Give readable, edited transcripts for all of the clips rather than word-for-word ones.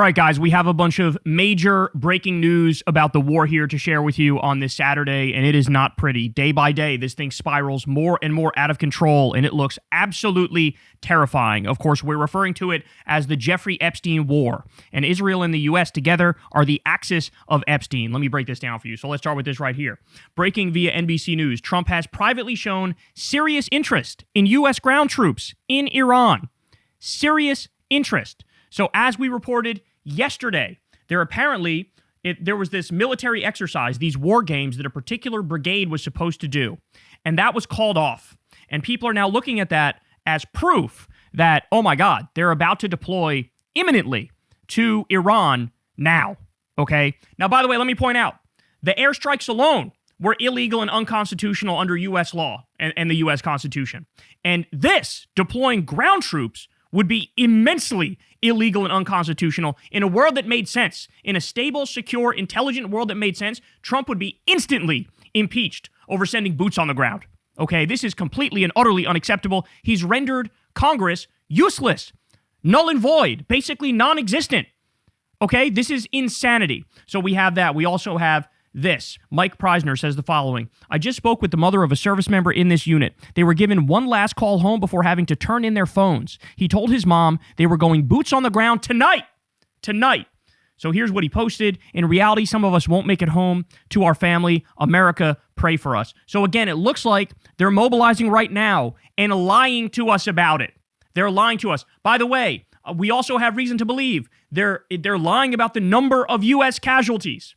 All right, guys, we have a bunch of major breaking news about the war here to share with you on this Saturday, and it is not pretty. Day by day, this thing spirals more and more out of control, and it looks absolutely terrifying. Of course, we're referring to it as the Jeffrey Epstein War, and Israel and the U.S. together are the axis of Epstein. Let me break this down for you. So let's start with this right here. Breaking via NBC News, Trump has privately shown serious interest in U.S. ground troops in Iran. Serious interest. So as we reported yesterday, there was this military exercise, these war games that a particular brigade was supposed to do, and that was called off. And people are now looking at that as proof that, oh my God, they're about to deploy imminently to Iran now, okay? Now, by the way, let me point out, the airstrikes alone were illegal and unconstitutional under U.S. law and the U.S. Constitution. And this, deploying ground troops, would be immensely illegal and unconstitutional in a world that made sense. In a stable, secure, intelligent world that made sense, Trump would be instantly impeached over sending boots on the ground. Okay, this is completely and utterly unacceptable. He's rendered Congress useless, null and void, basically non-existent. Okay, this is insanity. So we have that. We also have this. Mike Preisner says the following. I just spoke with the mother of a service member in this unit. They were given one last call home before having to turn in their phones. He told his mom they were going boots on the ground tonight. Tonight. So here's what he posted. In reality, some of us won't make it home to our family. America, pray for us. So again, it looks like they're mobilizing right now and lying to us about it. They're lying to us. By the way, we also have reason to believe they're lying about the number of U.S. casualties.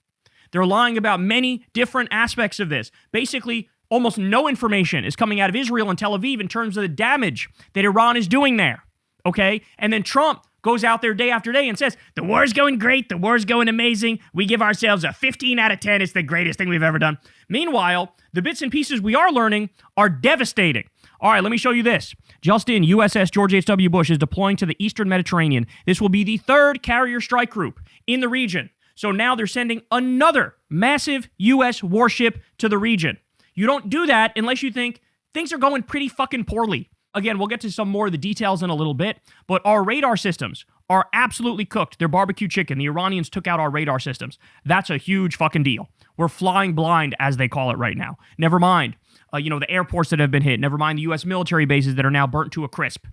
They're lying about many different aspects of this. Basically, almost no information is coming out of Israel and Tel Aviv in terms of the damage that Iran is doing there, okay? And then Trump goes out there day after day and says, the war's going great, the war's going amazing, we give ourselves a 15 out of 10, it's the greatest thing we've ever done. Meanwhile, the bits and pieces we are learning are devastating. All right, let me show you this. Just in, USS George H.W. Bush is deploying to the Eastern Mediterranean. This will be the third carrier strike group in the region. So now they're sending another massive U.S. warship to the region. You don't do that unless you think things are going pretty fucking poorly. Again, we'll get to some more of the details in a little bit, but our radar systems are absolutely cooked. They're barbecue chicken. The Iranians took out our radar systems. That's a huge fucking deal. We're flying blind, as they call it right now. Never mind, the airports that have been hit. Never mind the U.S. military bases that are now burnt to a crisp.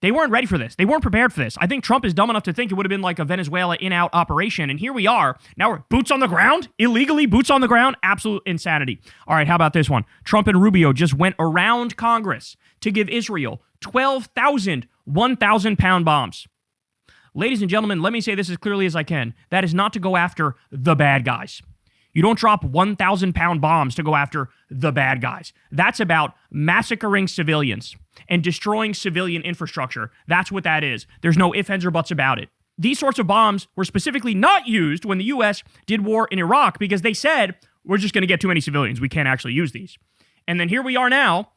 They weren't ready for this. They weren't prepared for this. I think Trump is dumb enough to think it would have been like a Venezuela in-out operation, and here we are. Now we're boots on the ground? Illegally boots on the ground? Absolute insanity. All right, how about this one? Trump and Rubio just went around Congress to give Israel 12,000 1,000-pound bombs. Ladies and gentlemen, let me say this as clearly as I can. That is not to go after the bad guys. You don't drop 1,000-pound bombs to go after the bad guys. That's about massacring civilians and destroying civilian infrastructure. That's what that is. There's no ifs, ands, or buts about it. These sorts of bombs were specifically not used when the U.S. did war in Iraq because they said, we're just going to get too many civilians. We can't actually use these. And then here we are now,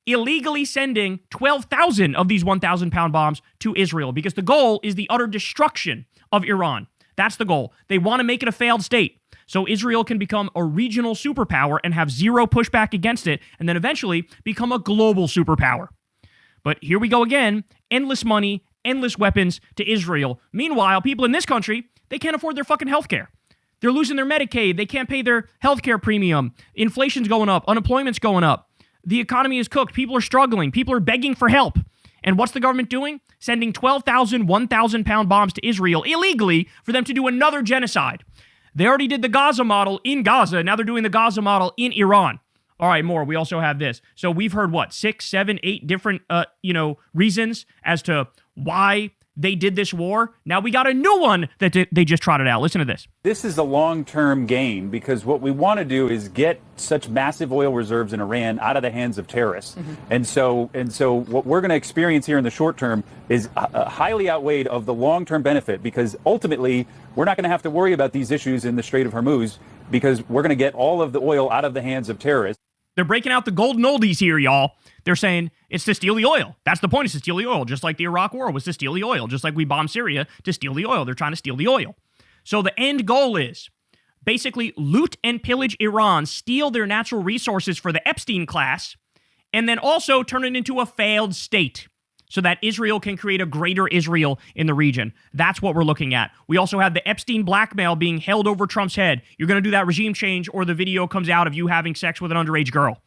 illegally sending 12,000 of these 1,000-pound bombs to Israel because the goal is the utter destruction of Iran. That's the goal. They want to make it a failed state. So Israel can become a regional superpower and have zero pushback against it, and then eventually become a global superpower. But here we go again, endless money, endless weapons to Israel. Meanwhile, people in this country, they can't afford their fucking healthcare. They're losing their Medicaid. They can't pay their healthcare premium. Inflation's going up. Unemployment's going up. The economy is cooked. People are struggling. People are begging for help. And what's the government doing? Sending 12,000 1,000-pound bombs to Israel illegally for them to do another genocide. They already did the Gaza model in Gaza. Now they're doing the Gaza model in Iran. All right, more. We also have this. So we've heard, 6, 7, 8 different, reasons as to why they did this war. Now we got a new one that they just trotted out. Listen to this. This is a long-term gain because what we want to do is get such massive oil reserves in Iran out of the hands of terrorists. Mm-hmm. And so what we're going to experience here in the short term is highly outweighed of the long-term benefit because ultimately we're not going to have to worry about these issues in the Strait of Hormuz because we're going to get all of the oil out of the hands of terrorists. They're breaking out the golden oldies here, y'all. They're saying it's to steal the oil. That's the point, is to steal the oil, just like the Iraq war was to steal the oil, just like we bombed Syria to steal the oil. They're trying to steal the oil. So the end goal is basically loot and pillage Iran, steal their natural resources for the Epstein class, and then also turn it into a failed state. so that Israel can create a greater Israel in the region. That's what we're looking at. We also have the Epstein blackmail being held over Trump's head. You're going to do that regime change, or the video comes out of you having sex with an underage girl.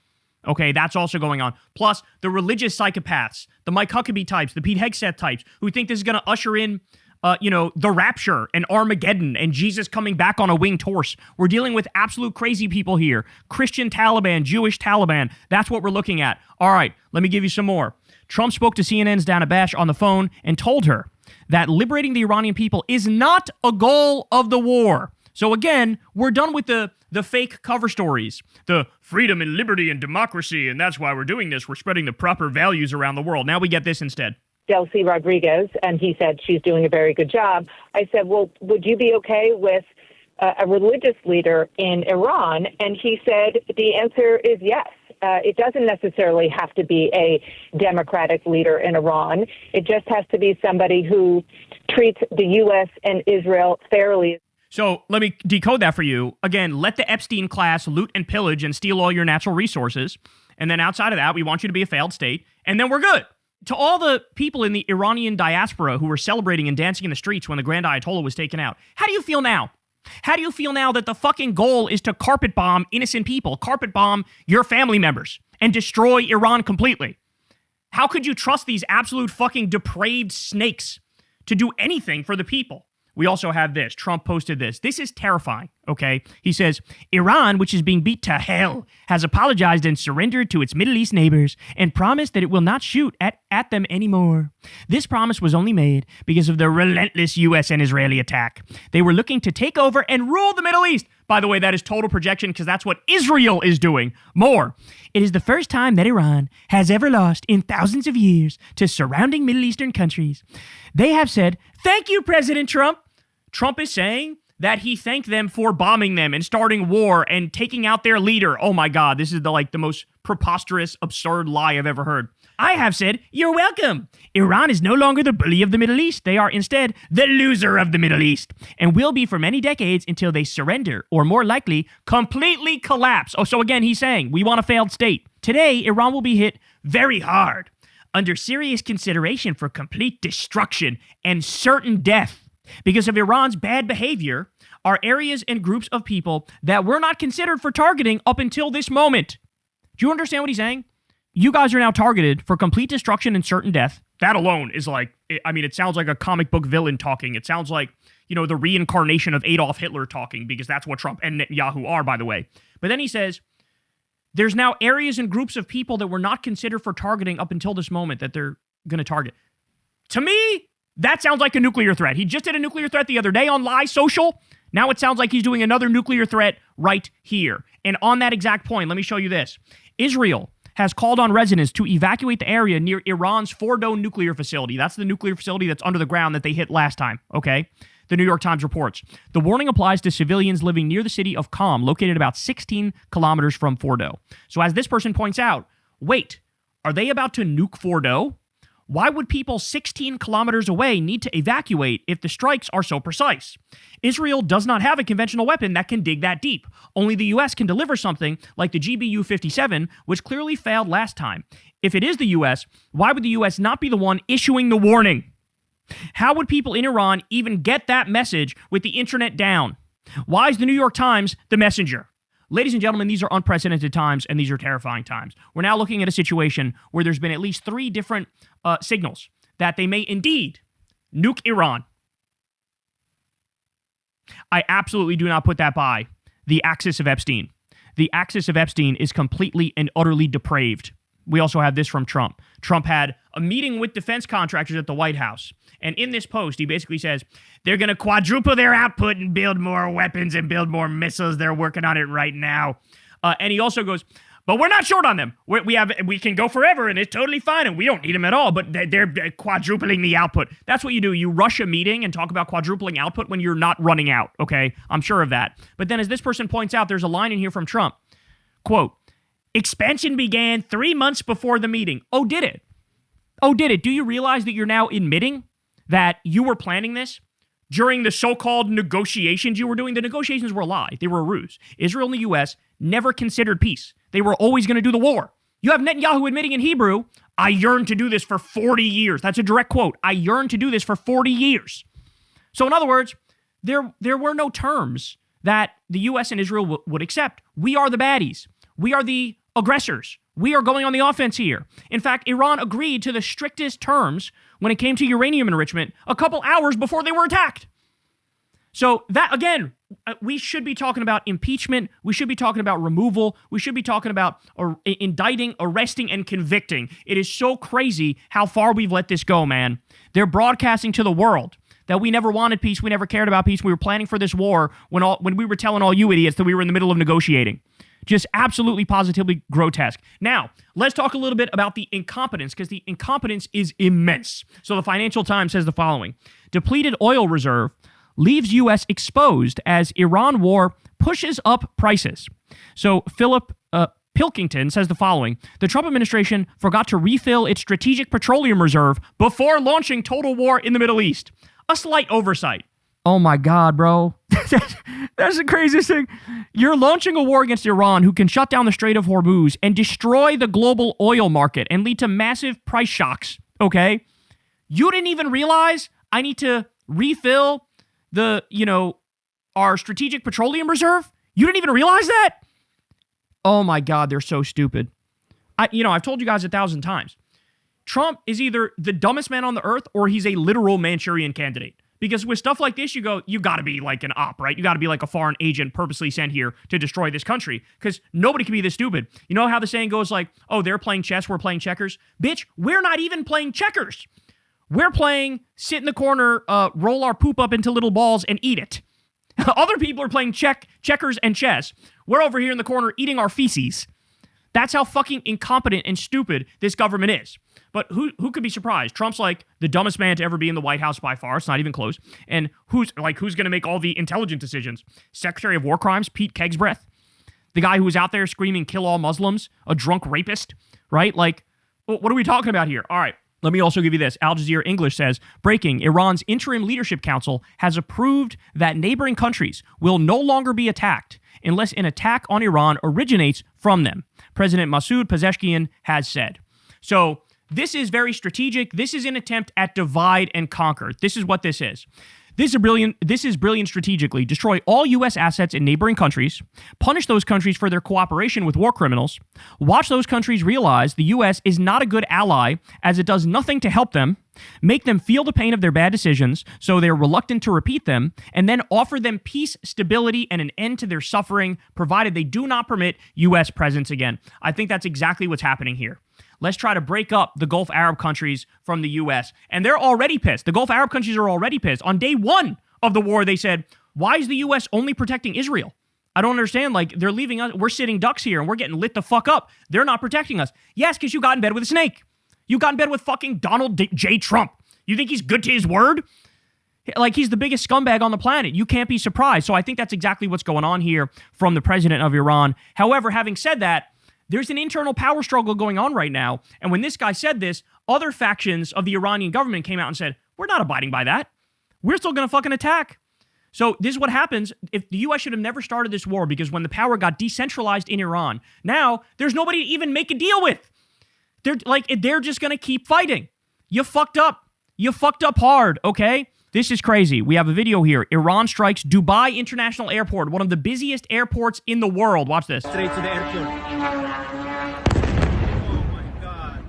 Okay, that's also going on. Plus, the religious psychopaths, the Mike Huckabee types, the Pete Hegseth types, who think this is going to usher in, the rapture and Armageddon and Jesus coming back on a winged horse. We're dealing with absolute crazy people here. Christian Taliban, Jewish Taliban. That's what we're looking at. All right, let me give you some more. Trump spoke to CNN's Dana Bash on the phone and told her that liberating the Iranian people is not a goal of the war. So again, we're done with the fake cover stories, the freedom and liberty and democracy, and that's why we're doing this. We're spreading the proper values around the world. Now we get this instead. Delcy Rodriguez, and he said she's doing a very good job. I said, well, would you be okay with a religious leader in Iran? And he said the answer is yes. It doesn't necessarily have to be a democratic leader in Iran. It just has to be somebody who treats the U.S. and Israel fairly. So let me decode that for you. Again, let the Epstein class loot and pillage and steal all your natural resources. And then outside of that, we want you to be a failed state. And then we're good. To all the people in the Iranian diaspora who were celebrating and dancing in the streets when the Grand Ayatollah was taken out, how do you feel now? How do you feel now that the fucking goal is to carpet bomb innocent people, carpet bomb your family members, and destroy Iran completely? How could you trust these absolute fucking depraved snakes to do anything for the people? We also have this. Trump posted this. This is terrifying, okay? He says, Iran, which is being beat to hell, has apologized and surrendered to its Middle East neighbors and promised that it will not shoot at them anymore. This promise was only made because of the relentless U.S. and Israeli attack. They were looking to take over and rule the Middle East. By the way, that is total projection because that's what Israel is doing. More. It is the first time that Iran has ever lost in thousands of years to surrounding Middle Eastern countries. They have said, thank you, President Trump. Trump is saying that he thanked them for bombing them and starting war and taking out their leader. Oh my God, this is the most preposterous, absurd lie I've ever heard. I have said, you're welcome. Iran is no longer the bully of the Middle East. They are instead the loser of the Middle East and will be for many decades until they surrender or more likely completely collapse. Oh, so again, he's saying we want a failed state. Today, Iran will be hit very hard under serious consideration for complete destruction and certain death. Because of Iran's bad behavior, are areas and groups of people that were not considered for targeting up until this moment. Do you understand what he's saying? You guys are now targeted for complete destruction and certain death. That alone is it sounds like a comic book villain talking. It sounds like, the reincarnation of Adolf Hitler talking, because that's what Trump and Netanyahu are, by the way. But then he says, there's now areas and groups of people that were not considered for targeting up until this moment that they're going to target. To me, that sounds like a nuclear threat. He just did a nuclear threat the other day on Lie Social. Now it sounds like he's doing another nuclear threat right here. And on that exact point, let me show you this. Israel has called on residents to evacuate the area near Iran's Fordo nuclear facility. That's the nuclear facility that's under the ground that they hit last time, okay? The New York Times reports. The warning applies to civilians living near the city of Qom, located about 16 kilometers from Fordo. So as this person points out, wait, are they about to nuke Fordo? Why would people 16 kilometers away need to evacuate if the strikes are so precise? Israel does not have a conventional weapon that can dig that deep. Only the U.S. can deliver something like the GBU-57, which clearly failed last time. If it is the U.S., why would the U.S. not be the one issuing the warning? How would people in Iran even get that message with the internet down? Why is the New York Times the messenger? Ladies and gentlemen, these are unprecedented times, and these are terrifying times. We're now looking at a situation where there's been at least 3 different signals that they may indeed nuke Iran. I absolutely do not put that by the axis of Epstein. The axis of Epstein is completely and utterly depraved. We also have this from Trump. Trump had a meeting with defense contractors at the White House. And in this post, he basically says, they're going to quadruple their output and build more weapons and build more missiles. They're working on it right now. And he also goes, but we're not short on them. We can go forever and it's totally fine and we don't need them at all, but they're quadrupling the output. That's what you do. You rush a meeting and talk about quadrupling output when you're not running out, okay? I'm sure of that. But then as this person points out, there's a line in here from Trump. Quote, expansion began 3 months before the meeting. Oh, did it? Oh, did it? Do you realize that you're now admitting that you were planning this during the so-called negotiations you were doing? The negotiations were a lie. They were a ruse. Israel and the U.S. never considered peace. They were always going to do the war. You have Netanyahu admitting in Hebrew, I yearn to do this for 40 years. That's a direct quote. I yearn to do this for 40 years. So in other words, there were no terms that the U.S. and Israel would accept. We are the baddies. We are the aggressors. We are going on the offense here. In fact, Iran agreed to the strictest terms when it came to uranium enrichment a couple hours before they were attacked. So that, again, we should be talking about impeachment. We should be talking about removal. We should be talking about indicting, arresting, and convicting. It is so crazy how far we've let this go, man. They're broadcasting to the world that we never wanted peace, we never cared about peace, we were planning for this war when we were telling all you idiots that we were in the middle of negotiating. Just absolutely, positively grotesque. Now, let's talk a little bit about the incompetence, because the incompetence is immense. So the Financial Times says the following: depleted oil reserve leaves U.S. exposed as Iran war pushes up prices. So Philip Pilkington says the following: the Trump administration forgot to refill its strategic petroleum reserve before launching total war in the Middle East. A slight oversight. Oh my God, bro. That's the craziest thing. You're launching a war against Iran, who can shut down the Strait of Hormuz and destroy the global oil market and lead to massive price shocks, okay? You didn't even realize I need to refill our strategic petroleum reserve? You didn't even realize that? Oh my God, they're so stupid. I've told you guys 1,000 times. Trump is either the dumbest man on the earth or he's a literal Manchurian candidate. Because with stuff like this, you got to be like an op, right? You got to be like a foreign agent purposely sent here to destroy this country. Because nobody can be this stupid. You know how the saying goes like, oh, they're playing chess, we're playing checkers? Bitch, we're not even playing checkers. We're playing sit in the corner, roll our poop up into little balls and eat it. Other people are playing checkers and chess. We're over here in the corner eating our feces. That's how fucking incompetent and stupid this government is. But who could be surprised? Trump's like the dumbest man to ever be in the White House by far. It's not even close. And who's going to make all the intelligent decisions? Secretary of War Crimes, Pete Kegsbreath. The guy who was out there screaming, kill all Muslims, a drunk rapist, right? Like, what are we talking about here? All right. Let me also give you this. Al Jazeera English says, breaking, Iran's Interim Leadership Council has approved that neighboring countries will no longer be attacked unless an attack on Iran originates from them. President Masoud Pezeshkian has said. So this is very strategic. This is an attempt at divide and conquer. This is what this is. This is brilliant strategically. Destroy all U.S. assets in neighboring countries, punish those countries for their cooperation with war criminals, watch those countries realize the U.S. is not a good ally as it does nothing to help them, make them feel the pain of their bad decisions so they're reluctant to repeat them, and then offer them peace, stability, and an end to their suffering, provided they do not permit U.S. presence again. I think that's exactly what's happening here. Let's try to break up the Gulf Arab countries from the U.S. And they're already pissed. The Gulf Arab countries are already pissed. On day one of the war, they said, why is the U.S. only protecting Israel? I don't understand. Like, they're leaving us. We're sitting ducks here, and we're getting lit the fuck up. They're not protecting us. Yes, because you got in bed with a snake. You got in bed with fucking Donald J. Trump. You think he's good to his word? Like, he's the biggest scumbag on the planet. You can't be surprised. So I think that's exactly what's going on here from the president of Iran. However, having said that, there's an internal power struggle going on right now. And when this guy said this, other factions of the Iranian government came out and said, we're not abiding by that. We're still going to fucking attack. So this is what happens if the U.S. should have never started this war, because when the power got decentralized in Iran, now there's nobody to even make a deal with. They're just going to keep fighting. You fucked up. You fucked up hard, okay? This is crazy. We have a video here. Iran strikes Dubai International Airport, one of the busiest airports in the world. Watch this. Straight to the airport. Oh my God.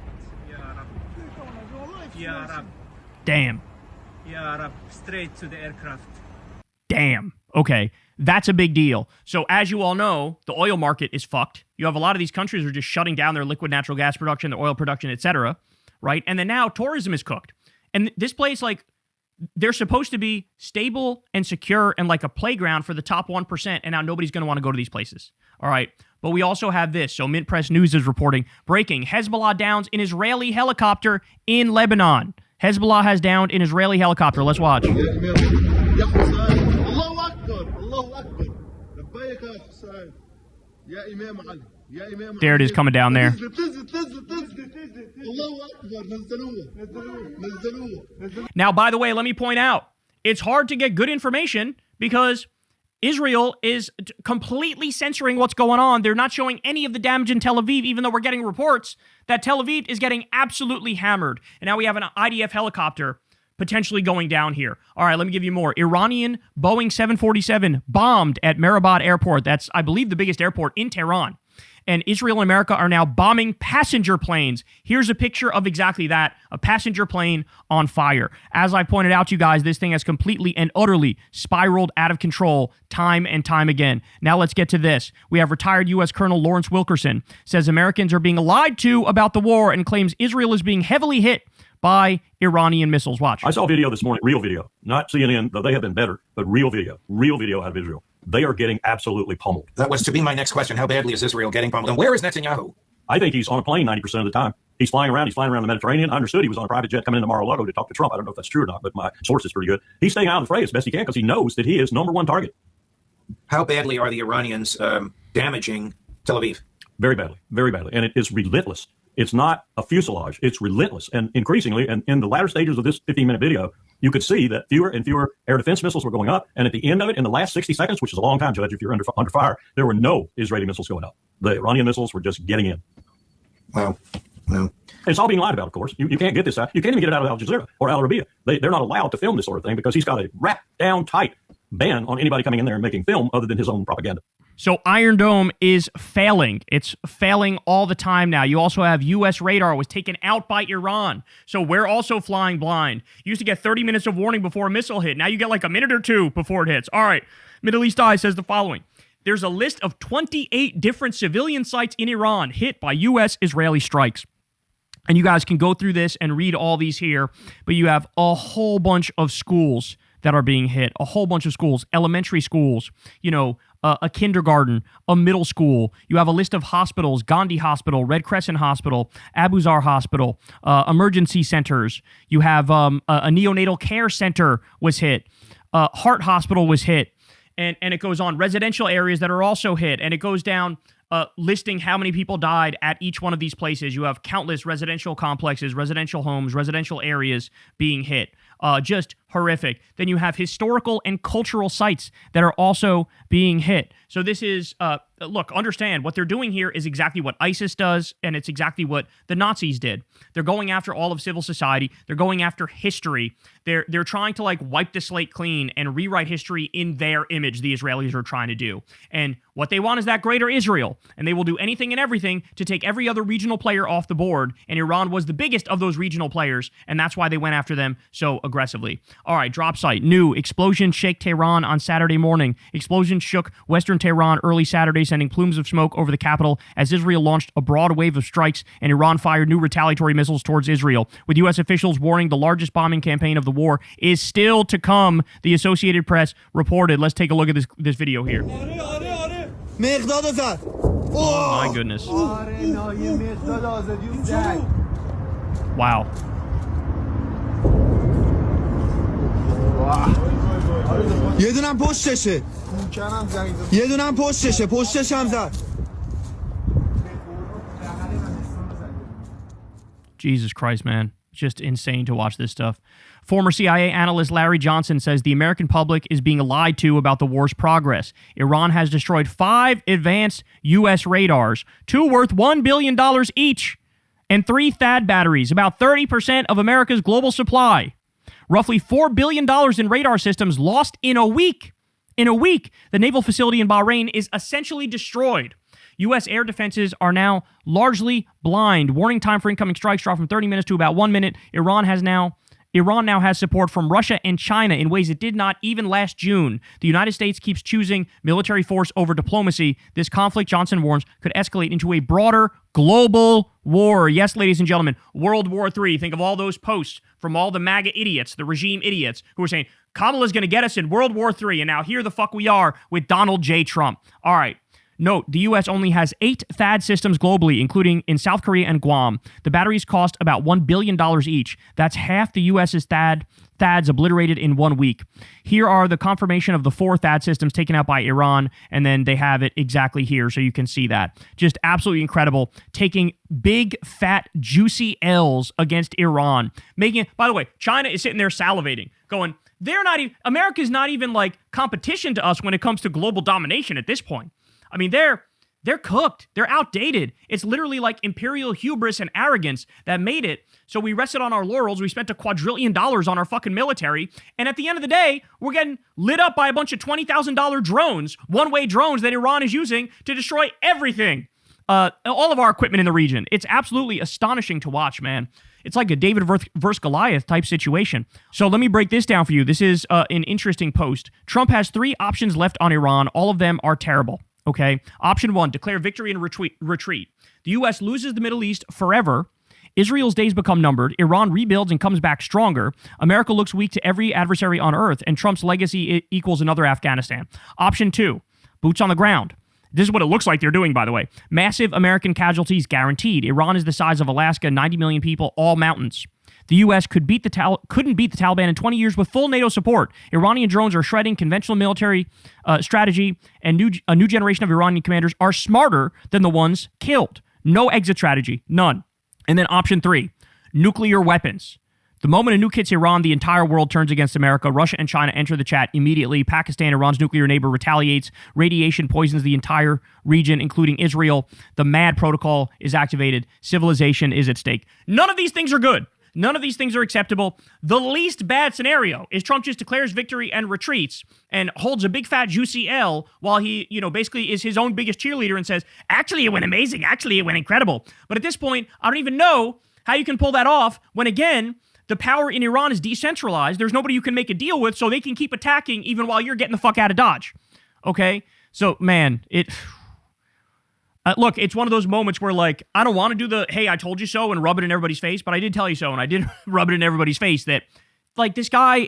Ya Rab. Damn. Ya Rab. Straight to the aircraft. Damn. Okay. That's a big deal. So as you all know, the oil market is fucked. You have a lot of these countries are just shutting down their liquid natural gas production, their oil production, etc. Right? And then now tourism is cooked. And this place, like, they're supposed to be stable and secure and like a playground for the top 1%, and now nobody's going to want to go to these places. All right. But we also have this. So Mint Press News is reporting, breaking, Hezbollah downs an Israeli helicopter in Lebanon. Hezbollah has downed an Israeli helicopter. Let's watch. There it is coming down there. Now, by the way, let me point out, it's hard to get good information because Israel is completely censoring what's going on. They're not showing any of the damage in Tel Aviv, even though we're getting reports that Tel Aviv is getting absolutely hammered. And now we have an IDF helicopter potentially going down here. All right, let me give you more. Iranian Boeing 747 bombed at Mehrabad Airport. That's, I believe, the biggest airport in Tehran. And Israel and America are now bombing passenger planes. Here's a picture of exactly that, a passenger plane on fire. As I pointed out to you guys, this thing has completely and utterly spiraled out of control time and time again. Now let's get to this. We have retired U.S. Colonel Lawrence Wilkerson, says Americans are being lied to about the war and claims Israel is being heavily hit by Iranian missiles. Watch. I saw a video this morning, real video, not CNN, though they have been better, but real video out of Israel. They are getting absolutely pummeled. That was to be my next question. How badly is Israel getting pummeled? And where is Netanyahu? I think he's on a plane 90% of the time. He's flying around the Mediterranean. I understood he was on a private jet coming into Mar-a-Lago to talk to Trump. I don't know if that's true or not, but my source is pretty good. He's staying out of the fray as best he can because he knows that he is number one target. How badly are the Iranians damaging Tel Aviv? Very badly, very badly. And it is relentless. It's not a fuselage. It's relentless. And increasingly, and in the latter stages of this 15-minute video, you could see that fewer and fewer air defense missiles were going up. And at the end of it, in the last 60 seconds, which is a long time, Judge, if you're under fire, there were no Israeli missiles going up. The Iranian missiles were just getting in. Wow. No. It's all being lied about, of course. You can't get this out. You can't even get it out of Al Jazeera or Al Arabiya. They're not allowed to film this sort of thing because he's got a wrapped down tight ban on anybody coming in there and making film other than his own propaganda. So Iron Dome is failing. It's failing all the time now. You also have U.S. radar was taken out by Iran. So we're also flying blind. You used to get 30 minutes of warning before a missile hit. Now you get like a minute or two before it hits. All right. Middle East Eye says the following. There's a list of 28 different civilian sites in Iran hit by U.S.-Israeli strikes. And you guys can go through this and read all these here. But you have a whole bunch of schools that are being hit. A whole bunch of schools. Elementary schools. A kindergarten, a middle school. You have a list of hospitals, Gandhi Hospital, Red Crescent Hospital, Abu Zar Hospital, emergency centers. You have a neonatal care center was hit. Heart Hospital was hit. And it goes on. Residential areas that are also hit. And it goes down listing how many people died at each one of these places. You have countless residential complexes, residential homes, residential areas being hit. Just horrific. Then you have historical and cultural sites that are also being hit. So this is, look, understand what they're doing here is exactly what ISIS does, and it's exactly what the Nazis did. They're going after all of civil society. They're going after history. They're trying to like wipe the slate clean and rewrite history in their image, the Israelis are trying to do. And what they want is that greater Israel, and they will do anything and everything to take every other regional player off the board, and Iran was the biggest of those regional players, and that's why they went after them so aggressively. All right, drop site. New explosion shake Tehran on Saturday morning. Explosion shook western Tehran early Saturday, sending plumes of smoke over the capital as Israel launched a broad wave of strikes and Iran fired new retaliatory missiles towards Israel. With U.S. officials warning the largest bombing campaign of the war is still to come, the Associated Press reported. Let's take a look at this video here. Oh my goodness. Wow. یه دونم پشتشه یه دونم پشتشه پشتش هم زد. Jesus Christ, man. It's just insane to watch this stuff. Former CIA analyst Larry Johnson says the American public is being lied to about the war's progress. Iran has destroyed 5 advanced U.S. radars, 2 worth $1 billion each, and 3 THAAD batteries, about 30% of America's global supply. Roughly $4 billion in radar systems lost in a week. In a week, the naval facility in Bahrain is essentially destroyed. U.S. air defenses are now largely blind. Warning time for incoming strikes dropped from 30 minutes to about 1 minute. Iran now has support from Russia and China in ways it did not even last June. The United States keeps choosing military force over diplomacy. This conflict, Johnson warns, could escalate into a broader global war. Yes, ladies and gentlemen, World War III. Think of all those posts from all the MAGA idiots, the regime idiots, who are saying, Kamala's going to get us in World War III, and now here the fuck we are with Donald J. Trump. All right. Note, the U.S. only has 8 THAAD systems globally, including in South Korea and Guam. The batteries cost about $1 billion each. That's half the U.S.'s THAADs obliterated in 1 week. Here are the confirmation of the 4 THAAD systems taken out by Iran, and then they have it exactly here, so you can see that. Just absolutely incredible. Taking big, fat, juicy L's against Iran. By the way, China is sitting there salivating, going, America's not even like competition to us when it comes to global domination at this point. I mean, they're cooked. They're outdated. It's literally like imperial hubris and arrogance that made it. So we rested on our laurels. We spent $1 quadrillion on our fucking military. And at the end of the day, we're getting lit up by a bunch of $20,000 drones, one-way drones that Iran is using to destroy everything. All of our equipment in the region. It's absolutely astonishing to watch, man. It's like a David versus Goliath type situation. So let me break this down for you. This is an interesting post. Trump has 3 options left on Iran. All of them are terrible. Okay. Option 1, declare victory and retreat. The U.S. loses the Middle East forever. Israel's days become numbered. Iran rebuilds and comes back stronger. America looks weak to every adversary on earth, and Trump's legacy equals another Afghanistan. Option 2, boots on the ground. This is what it looks like they're doing, by the way. Massive American casualties guaranteed. Iran is the size of Alaska, 90 million people, all mountains. The U.S. couldn't beat the Taliban in 20 years with full NATO support. Iranian drones are shredding conventional military strategy, and a new generation of Iranian commanders are smarter than the ones killed. No exit strategy, none. And then option 3, nuclear weapons. The moment a nuke hits Iran, the entire world turns against America. Russia and China enter the chat immediately. Pakistan, Iran's nuclear neighbor, retaliates. Radiation poisons the entire region, including Israel. The MAD protocol is activated. Civilization is at stake. None of these things are good. None of these things are acceptable. The least bad scenario is Trump just declares victory and retreats and holds a big fat juicy L while he, basically is his own biggest cheerleader and says, actually it went amazing. Actually it went incredible. But at this point, I don't even know how you can pull that off when, again, the power in Iran is decentralized. There's nobody you can make a deal with, so they can keep attacking even while you're getting the fuck out of Dodge. Okay? So, man, look, it's one of those moments where, like, I don't want to do the, hey, I told you so and rub it in everybody's face, but I did tell you so, and I did rub it in everybody's face that, like, this guy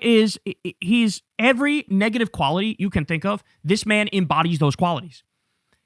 he's every negative quality you can think of, this man embodies those qualities.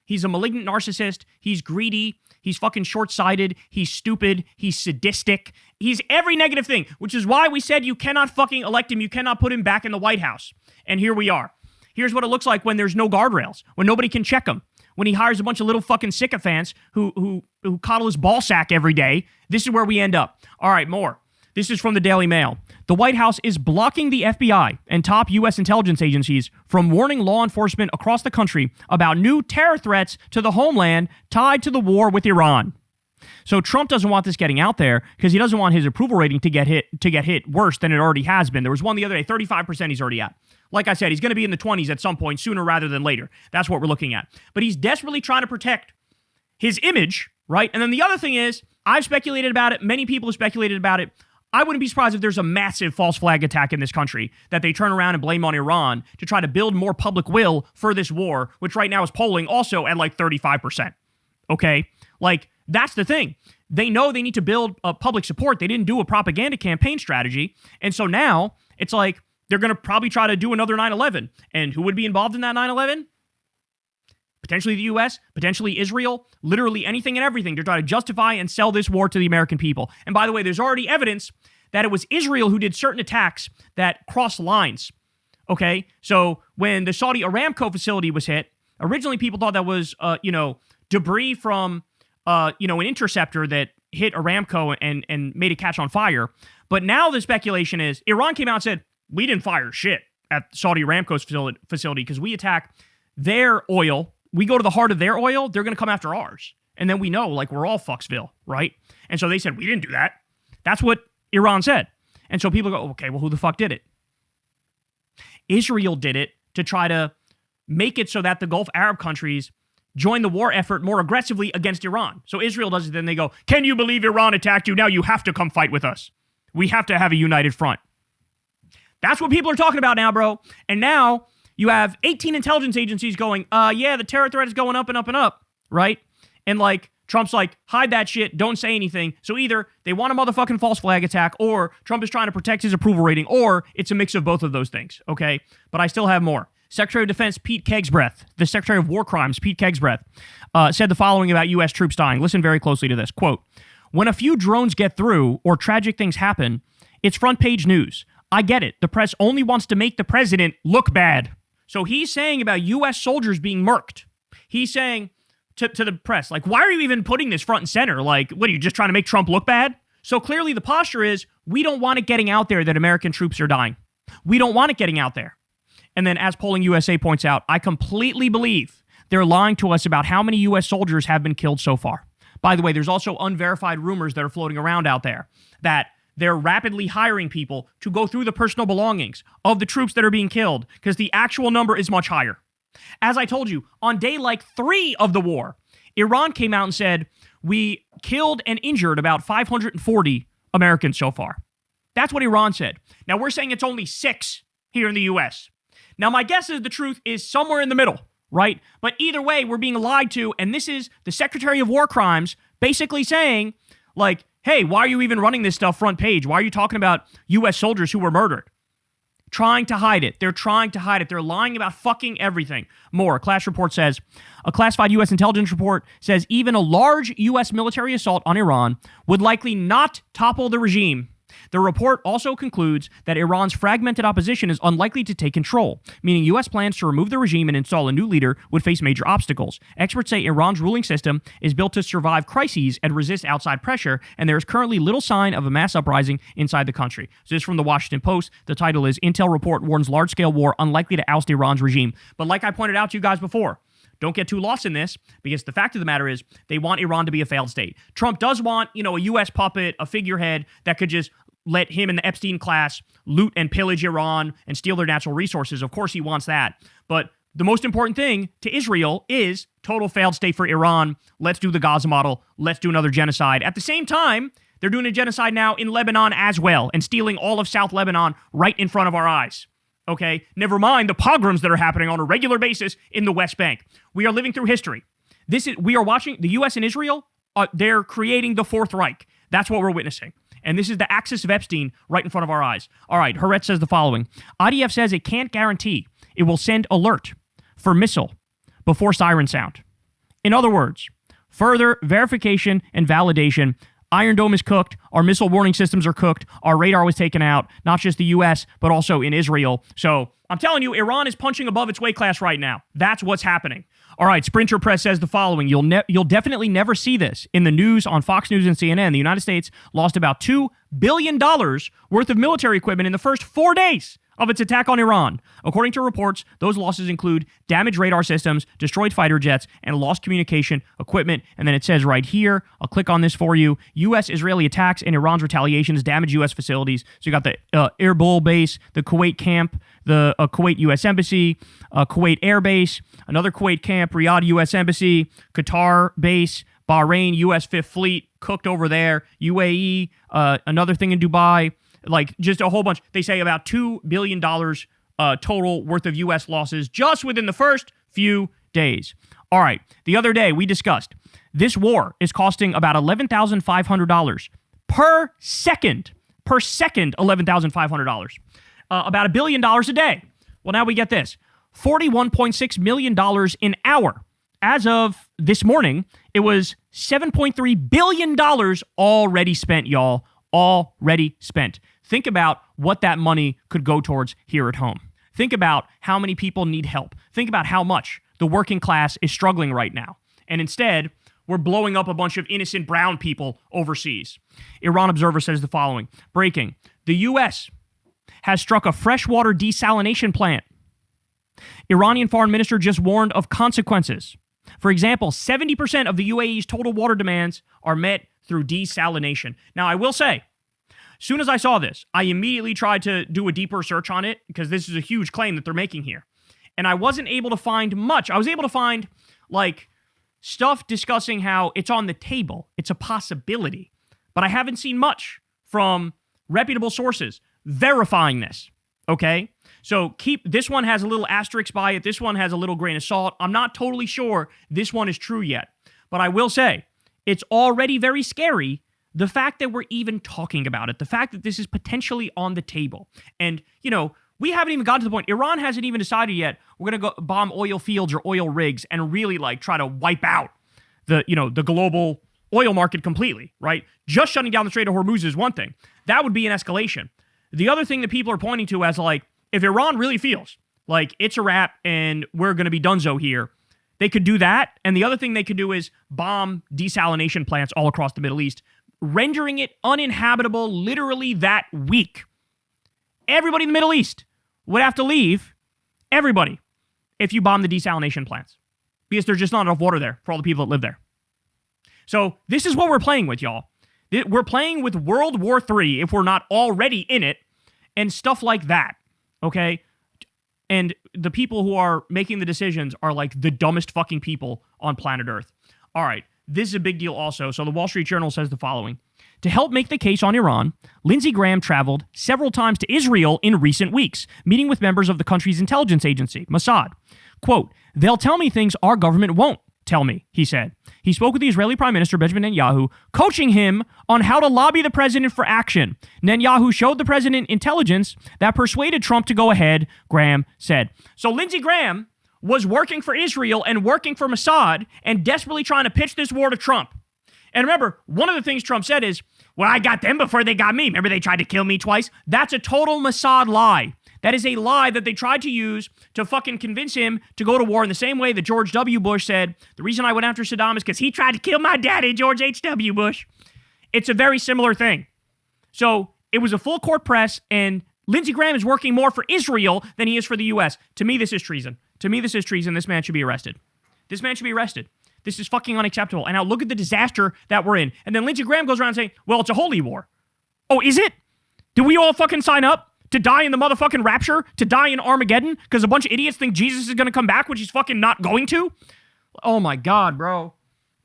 He's a malignant narcissist. He's greedy. He's fucking short-sighted. He's stupid. He's sadistic. He's every negative thing, which is why we said you cannot fucking elect him. You cannot put him back in the White House. And here we are. Here's what it looks like when there's no guardrails, when nobody can check him, when he hires a bunch of little fucking sycophants who coddle his ball sack every day. This is where we end up. All right, more. This is from the Daily Mail. The White House is blocking the FBI and top U.S. intelligence agencies from warning law enforcement across the country about new terror threats to the homeland tied to the war with Iran. So Trump doesn't want this getting out there because he doesn't want his approval rating to get hit worse than it already has been. There was one the other day, 35% he's already at. Like I said, he's going to be in the 20s at some point, sooner rather than later. That's what we're looking at. But he's desperately trying to protect his image, right? And then the other thing is, I've speculated about it. Many people have speculated about it. I wouldn't be surprised if there's a massive false flag attack in this country that they turn around and blame on Iran to try to build more public will for this war, which right now is polling also at like 35%. Okay? Like, that's the thing. They know they need to build public support. They didn't do a propaganda campaign strategy. And so now it's like they're going to probably try to do another 9/11. And who would be involved in that 9/11? Potentially the U.S., potentially Israel, literally anything and everything to try to justify and sell this war to the American people. And by the way, there's already evidence that it was Israel who did certain attacks that crossed lines. Okay? So when the Saudi Aramco facility was hit, originally people thought that was, debris from, an interceptor that hit Aramco and made it catch on fire. But now the speculation is Iran came out and said, we didn't fire shit at Saudi Aramco's facility because we attack their oil. We go to the heart of their oil, they're going to come after ours. And then we know, like, we're all Fucksville, right? And so they said, we didn't do that. That's what Iran said. And so people go, okay, well, who the fuck did it? Israel did it to try to make it so that the Gulf Arab countries join the war effort more aggressively against Iran. So Israel does it, then they go, can you believe Iran attacked you? Now you have to come fight with us. We have to have a united front. That's what people are talking about now, bro. And now you have 18 intelligence agencies going, the terror threat is going up and up and up, right? And like, Trump's like, hide that shit, don't say anything. So either they want a motherfucking false flag attack, or Trump is trying to protect his approval rating, or it's a mix of both of those things, okay? But I still have more. Secretary of Defense Pete Kegsbreath, the Secretary of War Crimes, Pete Kegsbreath, said the following about U.S. troops dying. Listen very closely to this. Quote, when a few drones get through or tragic things happen, it's front page news. I get it. The press only wants to make the president look bad. So he's saying about U.S. soldiers being murked. He's saying to the press, like, why are you even putting this front and center? Like, what, are you just trying to make Trump look bad? So clearly the posture is, we don't want it getting out there that American troops are dying. We don't want it getting out there. And then, as Polling USA points out, I completely believe they're lying to us about how many U.S. soldiers have been killed so far. By the way, there's also unverified rumors that are floating around out there that they're rapidly hiring people to go through the personal belongings of the troops that are being killed because the actual number is much higher. As I told you, on day like 3 of the war, Iran came out and said, we killed and injured about 540 Americans so far. That's what Iran said. Now, we're saying it's only 6 here in the U.S. Now, my guess is the truth is somewhere in the middle, right? But either way, we're being lied to, and this is the Secretary of War Crimes basically saying, like, hey, why are you even running this stuff front page? Why are you talking about U.S. soldiers who were murdered? Trying to hide it. They're trying to hide it. They're lying about fucking everything. More. Clash Report says, a classified U.S. intelligence report says even a large U.S. military assault on Iran would likely not topple the regime. The report also concludes that Iran's fragmented opposition is unlikely to take control, meaning U.S. plans to remove the regime and install a new leader would face major obstacles. Experts say Iran's ruling system is built to survive crises and resist outside pressure, and there is currently little sign of a mass uprising inside the country. So this is from the Washington Post. The title is Intel Report Warns Large-Scale War Unlikely to Oust Iran's Regime. But like I pointed out to you guys before, don't get too lost in this, because the fact of the matter is they want Iran to be a failed state. Trump does want, a U.S. puppet, a figurehead that could just let him and the Epstein class loot and pillage Iran and steal their natural resources. Of course he wants that. But the most important thing to Israel is total failed state for Iran. Let's do the Gaza model. Let's do another genocide. At the same time, they're doing a genocide now in Lebanon as well and stealing all of South Lebanon right in front of our eyes. Okay? Never mind the pogroms that are happening on a regular basis in the West Bank. We are living through history. We are watching the U.S. and Israel. They're creating the Fourth Reich. That's what we're witnessing. And this is the axis of Epstein right in front of our eyes. All right, Haaretz says the following. IDF says it can't guarantee it will send alert for missile before siren sound. In other words, further verification and validation. Iron Dome is cooked. Our missile warning systems are cooked. Our radar was taken out, not just the U.S., but also in Israel. So I'm telling you, Iran is punching above its weight class right now. That's what's happening. All right, Sprinter Press says the following. You'll definitely never see this in the news on Fox News and CNN. The United States lost about $2 billion worth of military equipment in the first 4 days of its attack on Iran. According to reports, those losses include damaged radar systems, destroyed fighter jets, and lost communication equipment. And then it says right here, I'll click on this for you, U.S.-Israeli attacks and Iran's retaliations damage U.S. facilities. So you got the Erbil base, the Kuwait camp, the Kuwait U.S. Embassy, Kuwait Air Base, another Kuwait camp, Riyadh U.S. Embassy, Qatar base, Bahrain U.S. Fifth Fleet, cooked over there, UAE, another thing in Dubai, like just a whole bunch. They say about $2 billion total worth of U.S. losses just within the first few days. All right, the other day we discussed this war is costing about $11,500 per second, $11,500. About $1 billion a day. Well, now we get this. $41.6 million an hour. As of this morning, it was $7.3 billion already spent, y'all. Already spent. Think about what that money could go towards here at home. Think about how many people need help. Think about how much the working class is struggling right now. And instead, we're blowing up a bunch of innocent brown people overseas. Iran Observer says the following. Breaking. The U.S. has struck a freshwater desalination plant. Iranian foreign minister just warned of consequences. For example, 70% of the UAE's total water demands are met through desalination. Now, I will say, as soon as I saw this, I immediately tried to do a deeper search on it because this is a huge claim that they're making here. And I wasn't able to find much. I was able to find, stuff discussing how it's on the table. It's a possibility. But I haven't seen much from reputable sources verifying this. Okay? So this one has a little asterisk by it. This one has a little grain of salt. I'm not totally sure this one is true yet. But I will say, it's already very scary, the fact that we're even talking about it, the fact that this is potentially on the table. And, we haven't even gotten to the point. Iran hasn't even decided yet we're going to go bomb oil fields or oil rigs and really try to wipe out the global oil market completely, right? Just shutting down the Strait of Hormuz is one thing. That would be an escalation. The other thing that people are pointing to as if Iran really feels like it's a wrap and we're going to be donezo here, they could do that. And the other thing they could do is bomb desalination plants all across the Middle East, rendering it uninhabitable literally that week. Everybody in the Middle East would have to leave. Everybody. If you bomb the desalination plants. Because there's just not enough water there for all the people that live there. So this is what we're playing with, y'all. We're playing with World War III if we're not already in it and stuff like that, okay? And the people who are making the decisions are like the dumbest fucking people on planet Earth. All right, this is a big deal also. So the Wall Street Journal says the following. To help make the case on Iran, Lindsey Graham traveled several times to Israel in recent weeks, meeting with members of the country's intelligence agency, Mossad. Quote, they'll tell me things our government won't tell me, he said. He spoke with the Israeli Prime Minister Benjamin Netanyahu, coaching him on how to lobby the president for action. Netanyahu showed the president intelligence that persuaded Trump to go ahead, Graham said. So Lindsey Graham was working for Israel and working for Mossad and desperately trying to pitch this war to Trump. And remember, one of the things Trump said is, well, I got them before they got me. Remember they tried to kill me twice? That's a total Mossad lie. That is a lie that they tried to use to fucking convince him to go to war in the same way that George W. Bush said, the reason I went after Saddam is because he tried to kill my daddy, George H.W. Bush. It's a very similar thing. So it was a full court press, and Lindsey Graham is working more for Israel than he is for the U.S. To me, this is treason. To me, this is treason. This man should be arrested. This man should be arrested. This is fucking unacceptable. And now look at the disaster that we're in. And then Lindsey Graham goes around saying, well, it's a holy war. Oh, is it? Did we all fucking sign up to die in the motherfucking rapture? To die in Armageddon? Because a bunch of idiots think Jesus is going to come back, which he's fucking not going to? Oh my God, bro.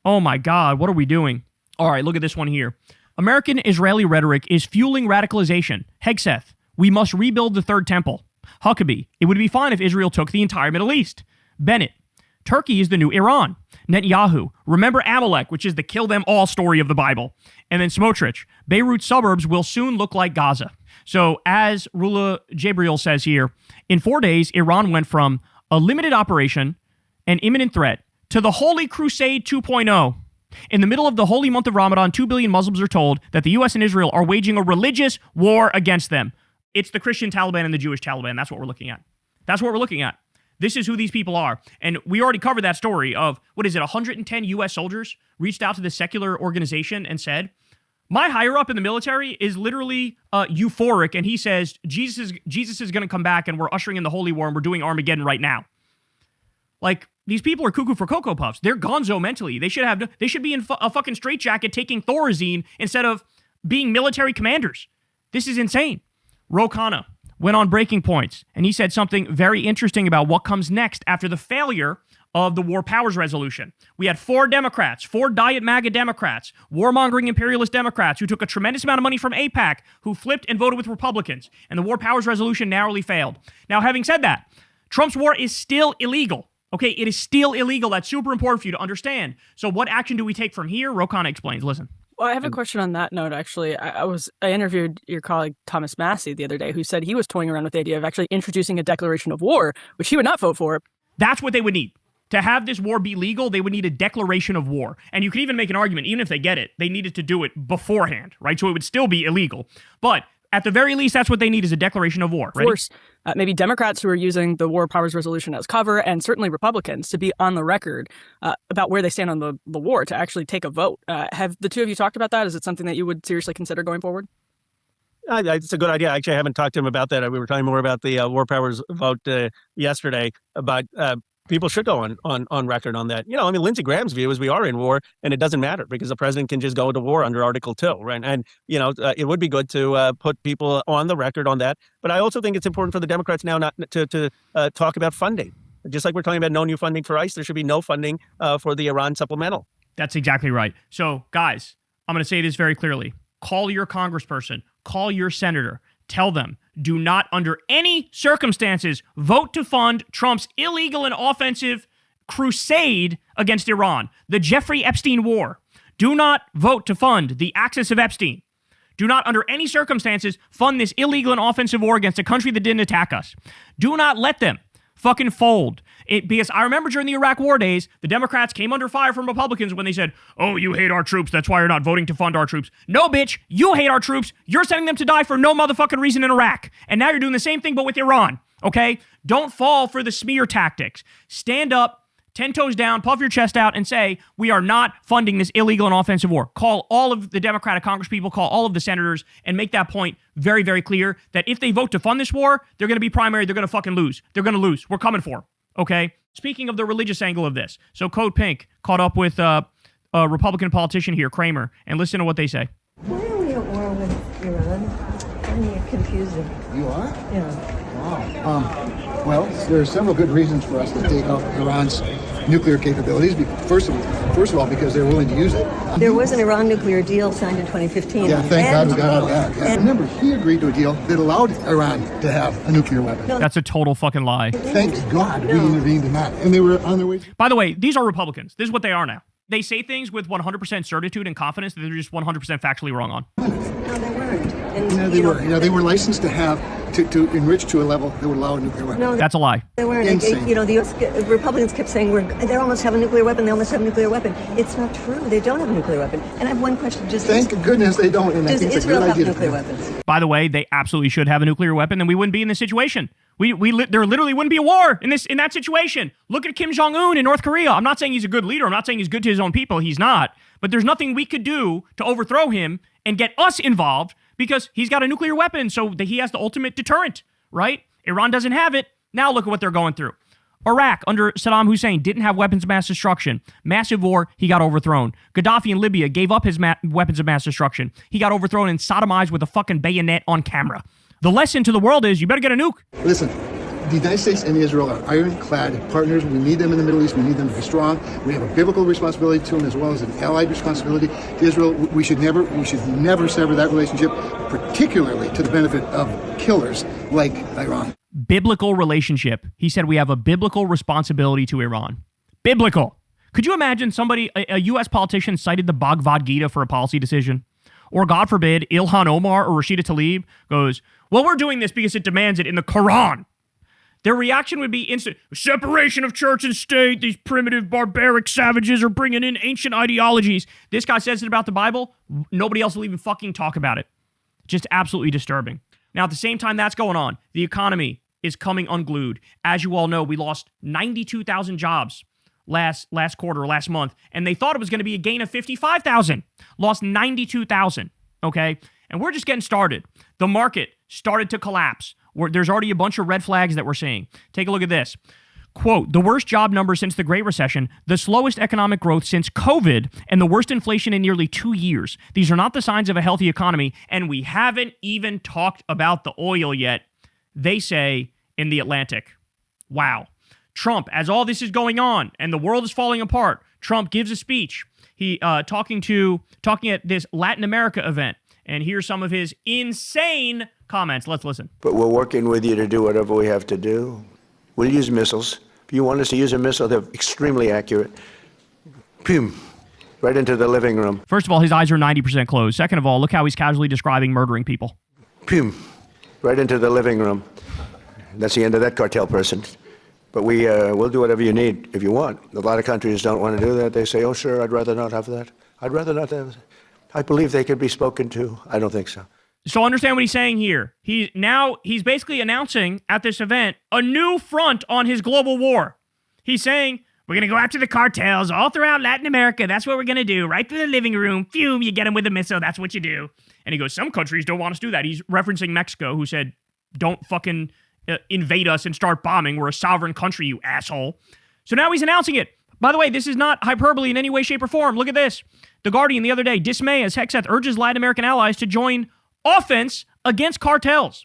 Oh my God, what are we doing? All right, look at this one here. American-Israeli rhetoric is fueling radicalization. Hegseth, we must rebuild the Third Temple. Huckabee, it would be fine if Israel took the entire Middle East. Bennett, Turkey is the new Iran. Netanyahu, remember Amalek, which is the kill them all story of the Bible. And then Smotrich, Beirut suburbs will soon look like Gaza. So as Rula Jabril says here, in 4 days, Iran went from a limited operation, an imminent threat, to the Holy Crusade 2.0. In the middle of the holy month of Ramadan, 2 billion Muslims are told that the U.S. and Israel are waging a religious war against them. It's the Christian Taliban and the Jewish Taliban. That's what we're looking at. That's what we're looking at. This is who these people are. And we already covered that story of, 110 U.S. soldiers reached out to this secular organization and said, my higher up in the military is literally euphoric, and he says, Jesus is going to come back, and we're ushering in the holy war, and we're doing Armageddon right now. Like, these people are cuckoo for Cocoa Puffs. They're gonzo mentally. They should be in a fucking straitjacket taking Thorazine instead of being military commanders. This is insane. Ro Khanna went on Breaking Points, and he said something very interesting about what comes next after the failure of the War Powers Resolution. We had 4 Democrats, 4 Diet MAGA Democrats, warmongering imperialist Democrats who took a tremendous amount of money from AIPAC, who flipped and voted with Republicans, and the War Powers Resolution narrowly failed. Now, having said that, Trump's war is still illegal. Okay, it is still illegal. That's super important for you to understand. So what action do we take from here? Ro Khanna explains. Listen. Well, I have a question on that note, actually. I interviewed your colleague Thomas Massie the other day, who said he was toying around with the idea of actually introducing a declaration of war, which he would not vote for. That's what they would need. To have this war be legal, they would need a declaration of war. And you could even make an argument, even if they get it, they needed to do it beforehand, right? So it would still be illegal. But at the very least, that's what they need is a declaration of war. Ready? Of course, maybe Democrats who are using the War Powers Resolution as cover, and certainly Republicans to be on the record about where they stand on the war, to actually take a vote. Have the two of you talked about that? Is it something that you would seriously consider going forward? It's a good idea. Actually, I haven't talked to him about that. We were talking more about the War Powers vote yesterday, but people should go on record on that. Lindsey Graham's view is we are in war, and it doesn't matter because the president can just go into war under Article 2, right? And, it would be good to put people on the record on that. But I also think it's important for the Democrats now not to talk about funding. Just like we're talking about no new funding for ICE, there should be no funding for the Iran supplemental. That's exactly right. So, guys, I'm going to say this very clearly. Call your congressperson. Call your senator. Tell them, do not under any circumstances vote to fund Trump's illegal and offensive crusade against Iran, the Jeffrey Epstein war. Do not vote to fund the axis of Epstein. Do not under any circumstances fund this illegal and offensive war against a country that didn't attack us. Do not let them fucking fold. Because I remember during the Iraq War days, the Democrats came under fire from Republicans when they said, oh, you hate our troops, that's why you're not voting to fund our troops. No, bitch, you hate our troops. You're sending them to die for no motherfucking reason in Iraq. And now you're doing the same thing, but with Iran, okay? Don't fall for the smear tactics. Stand up, 10 toes down, puff your chest out, and say, we are not funding this illegal and offensive war. Call all of the Democratic congresspeople, call all of the senators, and make that point very, very clear that if they vote to fund this war, they're going to be primary, they're going to fucking lose. They're going to lose. We're coming for them, okay? Speaking of the religious angle of this, so Code Pink caught up with a Republican politician here, Kramer, and listen to what they say. Why are we at war with Iran? I find it confusing. You are? Yeah. Wow. Well, there are several good reasons for us to take out Iran's nuclear capabilities. First of all, because they're willing to use it. There was an Iran nuclear deal signed in 2015. Yeah, thank God we got out of that. Yeah. Remember, he agreed to a deal that allowed Iran to have a nuclear weapon. That's a total fucking lie. Thank God we intervened in that. And they were on their way. By the way, these are Republicans. This is what they are now. They say things with 100% certitude and confidence that they're just 100% factually wrong on. No, they weren't. And, they were licensed to have to enrich to a level that would allow a nuclear weapon. No, that's a lie. They weren't. Insane. The US Republicans kept saying they almost have a nuclear weapon. They almost have a nuclear weapon. It's not true. They don't have a nuclear weapin. And I have one question. Thank goodness they don't. And does I think Israel it's a good have idea. nuclear weapons? By the way, they absolutely should have a nuclear weapon, then we wouldn't be in this situation. There literally wouldn't be a war in that situation. Look at Kim Jong-un in North Korea. I'm not saying he's a good leader. I'm not saying he's good to his own people. He's not. But there's nothing we could do to overthrow him and get us involved because he's got a nuclear weapon, so that he has the ultimate deterrent, right? Iran doesn't have it. Now look at what they're going through. Iraq, under Saddam Hussein, didn't have weapons of mass destruction. Massive war, he got overthrown. Gaddafi in Libya gave up his weapons of mass destruction. He got overthrown and sodomized with a fucking bayonet on camera. The lesson to the world is you better get a nuke. Listen, the United States and Israel are ironclad partners. We need them in the Middle East. We need them to be strong. We have a biblical responsibility to them as well as an allied responsibility to Israel. We should never sever that relationship, particularly to the benefit of killers like Iran. Biblical relationship. He said we have a biblical responsibility to Iran. Biblical. Could you imagine somebody, a U.S. politician, cited the Bhagavad Gita for a policy decision? Or, God forbid, Ilhan Omar or Rashida Tlaib goes, well, we're doing this because it demands it in the Quran. Their reaction would be instant. Separation of church and state. These primitive, barbaric savages are bringing in ancient ideologies. This guy says it about the Bible. Nobody else will even fucking talk about it. Just absolutely disturbing. Now, at the same time that's going on, the economy is coming unglued. As you all know, we lost 92,000 jobs last quarter, last month, and they thought it was going to be a gain of 55,000. Lost 92,000, okay? And we're just getting started. The market started to collapse. There's already a bunch of red flags that we're seeing. Take a look at this. Quote, the worst job numbers since the Great Recession, the slowest economic growth since COVID, and the worst inflation in nearly 2 years. These are not the signs of a healthy economy, and we haven't even talked about the oil yet, they say in The Atlantic. Wow. Trump, as all this is going on and the world is falling apart, Trump gives a speech. He talking at this Latin America event, and here's some of his insane comments. Let's listen. But we're working with you to do whatever we have to do. We'll use missiles. If you want us to use a missile, they're extremely accurate. Boom. Right into the living room. First of all, his eyes are 90% closed. Second of all, look how he's casually describing murdering people. Boom. Right into the living room. That's the end of that cartel person. But we'll do whatever you need if you want. A lot of countries don't want to do that. They say, oh, sure, I'd rather not have that. I'd rather not have that. I believe they could be spoken to. I don't think so. So understand what he's saying here. He's basically announcing at this event a new front on his global war. He's saying, we're going to go after the cartels all throughout Latin America. That's what we're going to do. Right through the living room. Phew, you get them with a missile. That's what you do. And he goes, some countries don't want us to do that. He's referencing Mexico, who said, don't fucking invade us and start bombing. We're a sovereign country, you asshole. So now he's announcing it. By the way, this is not hyperbole in any way, shape, or form. Look at this. The Guardian the other day, dismay as Hegseth urges Latin American allies to join offense against cartels.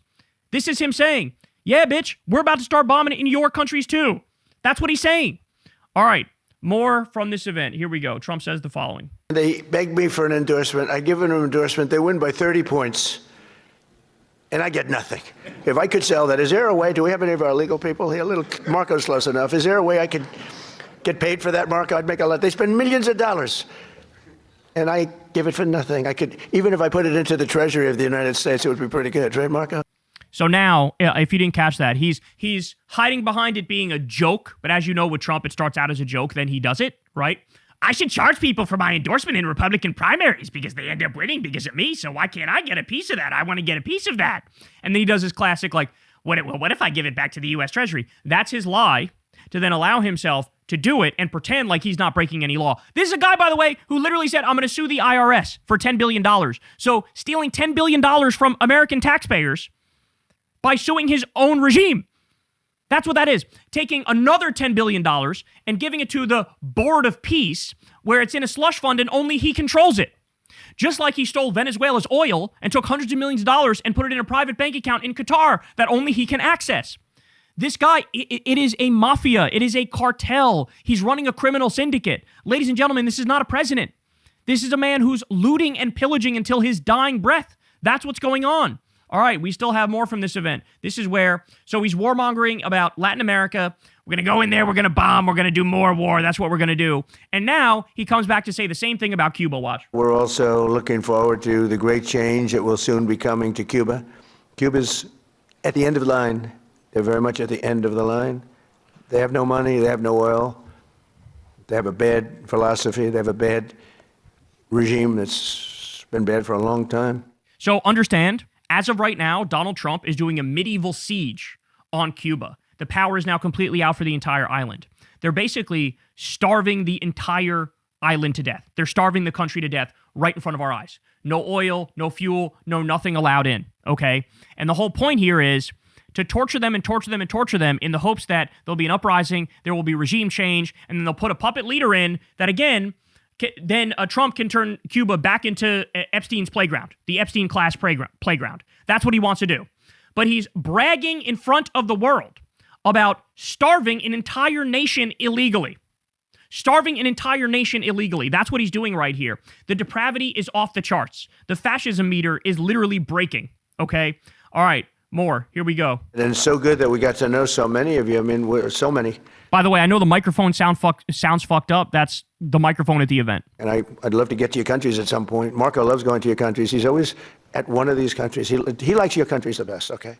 This is him saying, yeah, bitch, we're about to start bombing in your countries too. That's what he's saying. All right, more from this event. Here we go. Trump says the following. They beg me for an endorsement. I give them an endorsement. They win by 30 points. And I get nothing. If I could sell that, is there a way, do we have any of our legal people here? Little Marco's close enough. Is there a way I could get paid for that, Marco? I'd make a lot. They spend millions of dollars. And I give it for nothing. I could, even if I put it into the Treasury of the United States, it would be pretty good, right, Marco? So now, if you didn't catch that, he's hiding behind it being a joke. But as you know, with Trump, it starts out as a joke, then he does it, right? I should charge people for my endorsement in Republican primaries because they end up winning because of me. So why can't I get a piece of that? I want to get a piece of that. And then he does his classic, like, what if I give it back to the U.S. Treasury? That's his lie. to then allow himself to do it and pretend like he's not breaking any law. This is a guy, by the way, who literally said, I'm going to sue the IRS for $10 billion. So stealing $10 billion from American taxpayers by suing his own regime. That's what that is. Taking another $10 billion and giving it to the Board of Peace, where it's in a slush fund and only he controls it. Just like he stole Venezuela's oil and took hundreds of millions of dollars and put it in a private bank account in Qatar that only he can access. This guy, it is a mafia. It is a cartel. He's running a criminal syndicate. Ladies and gentlemen, this is not a president. This is a man who's looting and pillaging until his dying breath. That's what's going on. All right, we still have more from this event. This is where, so he's warmongering about Latin America. We're going to go in there, we're going to bomb, we're going to do more war. That's what we're going to do. And now he comes back to say the same thing about Cuba. Watch. We're also looking forward to the great change that will soon be coming to Cuba. Cuba's at the end of the line. They're very much at the end of the line. They have no money, they have no oil. They have a bad philosophy, they have a bad regime that's been bad for a long time. So understand, as of right now, Donald Trump is doing a medieval siege on Cuba. The power is now completely out for the entire island. They're basically starving the entire island to death. They're starving the country to death right in front of our eyes. No oil, no fuel, no nothing allowed in, okay? And the whole point here is to torture them and torture them and torture them in the hopes that there'll be an uprising, there will be regime change, and then they'll put a puppet leader in that, again, then Trump can turn Cuba back into Epstein's playground, the Epstein class playground. That's what he wants to do. But he's bragging in front of the world about starving an entire nation illegally. Starving an entire nation illegally. That's what he's doing right here. The depravity is off the charts. The fascism meter is literally breaking, okay? All right, more. Here we go. And it's so good that we got to know so many of you. I mean, we're so many. By the way, I know the microphone sounds fucked up. That's the microphone at the event. And I'd love to get to your countries at some point. Marco loves going to your countries. He's always at one of these countries. He likes your countries the best, okay?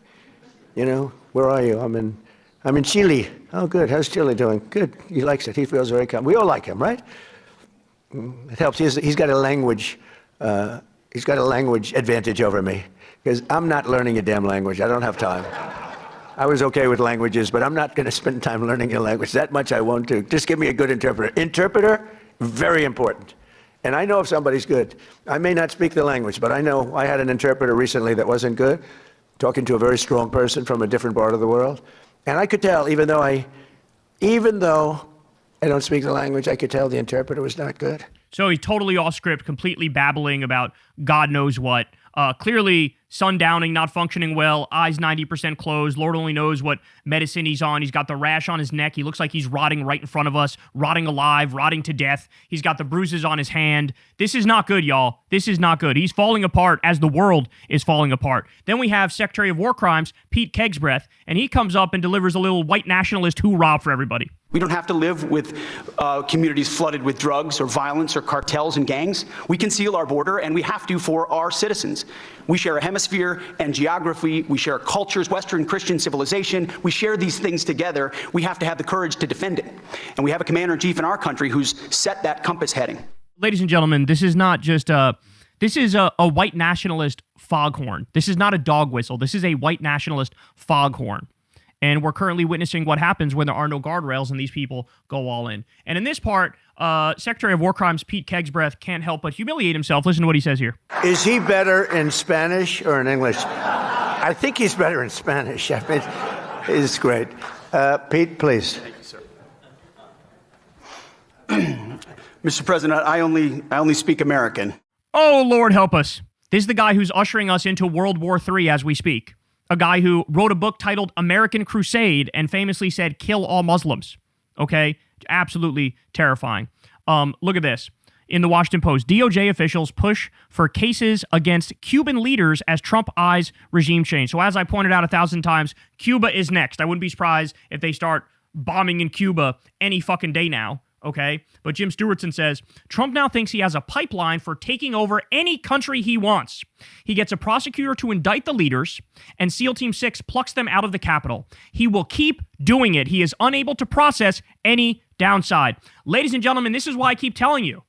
You know, where are you? I'm in Chile. Oh, good. How's Chile doing? Good. He likes it. He feels very calm. We all like him, right? It helps. He's got a language. He's got a language advantage over me because I'm not learning a damn language. I don't have time. I was okay with languages, but I'm not going to spend time learning a language. That much I won't do. Just give me a good interpreter. Interpreter, very important. And I know if somebody's good. I may not speak the language, but I know I had an interpreter recently that wasn't good, talking to a very strong person from a different part of the world. And I could tell, even though I don't speak the language, I could tell the interpreter was not good. So he's totally off script, completely babbling about God knows what. Clearly sundowning, not functioning well, eyes 90% closed. Lord only knows what medicine he's on. He's got the rash on his neck. He looks like he's rotting right in front of us, rotting alive, rotting to death. He's got the bruises on his hand. This is not good, y'all. This is not good. He's falling apart as the world is falling apart. Then we have Secretary of War Crimes, Pete Kegsbreath, and he comes up and delivers a little white nationalist hoorah for everybody. We don't have to live with communities flooded with drugs or violence or cartels and gangs. We can seal our border, and we have to for our citizens. We share a hemisphere and geography. We share cultures, Western Christian civilization. We share these things together. We have to have the courage to defend it. And we have a commander-in-chief in our country who's set that compass heading. Ladies and gentlemen, this is not just this is a white nationalist foghorn. This is not a dog whistle. This is a white nationalist foghorn. And we're currently witnessing what happens when there are no guardrails and these people go all in. And in this part, Secretary of War Crimes Pete Kegsbreath can't help but humiliate himself. Listen to what he says here. Is he better in Spanish or in English? I think he's better in Spanish. I mean, it's great. Pete, please. Thank you, sir. Mr. President, I only speak American. Oh, Lord help us. This is the guy who's ushering us into World War III as we speak. A guy who wrote a book titled American Crusade and famously said, kill all Muslims. Okay? Absolutely terrifying. Look at this. In the Washington Post, DOJ officials push for cases against Cuban leaders as Trump eyes regime change. So as I pointed out 1,000 times, Cuba is next. I wouldn't be surprised if they start bombing in Cuba any fucking day now. Okay? But Jim Stewartson says, Trump now thinks he has a pipeline for taking over any country he wants. He gets a prosecutor to indict the leaders, and SEAL Team 6 plucks them out of the Capitol. He will keep doing it. He is unable to process any downside. Ladies and gentlemen, this is why I keep telling you,